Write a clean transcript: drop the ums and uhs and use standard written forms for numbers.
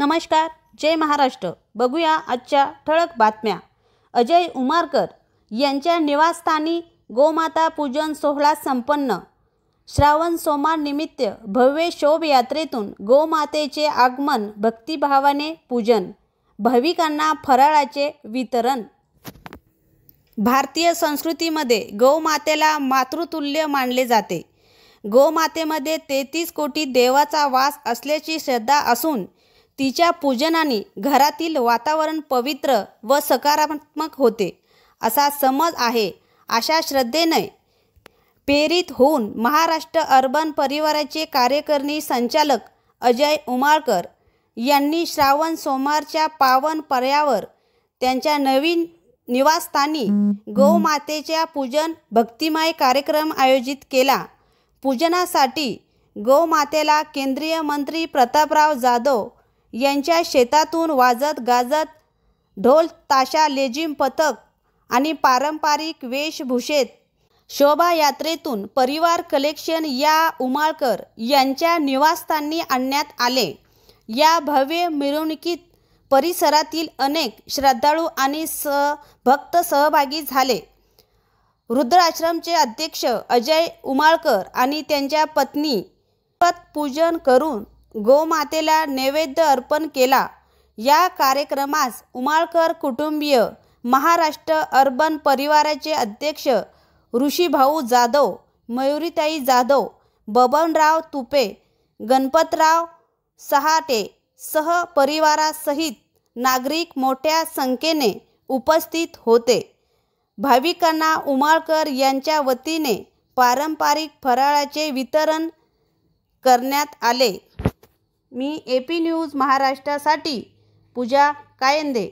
नमस्कार, जय महाराष्ट्र। बघूया आजच्या ठळक बातम्या। अजय उमारकर यांच्या निवासस्थानी गोमाता पूजन सोहळा संपन्न। श्रावण सोमवार निमित्त भव्य शोभायात्रेतून गोमातेचे आगमन, भक्तिभावाने पूजन, भाविकांना फराळाचे वितरण। भारतीय संस्कृतीमध्ये गोमातेला मातृतुल्य मानले जाते। गोमातेमध्ये 33 कोटी देवाचा वास असल्याची श्रद्धा असून तिच्या पूजनाने घरातील वातावरण पवित्र व सकारात्मक होते असा समज आहे। अशा श्रद्धेने प्रेरित होऊन महाराष्ट्र अर्बन परिवाराचे कार्यकारिणी संचालक अजय उमारकर यांनी श्रावण सोमवारच्या पावन पर्यावर त्यांच्या नवीन निवासस्थानी गोमातेच्या पूजन भक्तिमय कार्यक्रम आयोजित केला। पूजनासाठी गोमातेला केंद्रीय मंत्री प्रतापराव जाधव यांच्या शेतातून वाजत गाजत ढोल ताशा लेझिम पथक आणि पारंपरिक वेशभूषेत शोभायात्रेतून परिवार कलेक्शन या उमारकर यांच्या निवासस्थानी आणण्यात आले। या भव्य मिरवणुकीत परिसरातील अनेक श्रद्धाळू आणि भक्त सहभागी झाले। रुद्राश्रमचे अध्यक्ष अजय उमारकर आणि त्यांच्या पत्नी पूजन करून गोमातेला नैवेद्य अर्पण केला। या कार्यक्रमास उमारकर कुटुंबीय, महाराष्ट्र अर्बन परिवाराचे अध्यक्ष ऋषीभाऊ जाधव, मयुरीताई जाधव, बबनराव तुपे, गणपतराव सहाटे सह परिवारासहित नागरिक मोठ्या संख्येने उपस्थित होते। भाविकांना उमारकर यांच्या वतीने पारंपरिक फराळाचे वितरण करण्यात आले। मी AP न्यूज महाराष्ट्रासाठी पूजा कायंदे।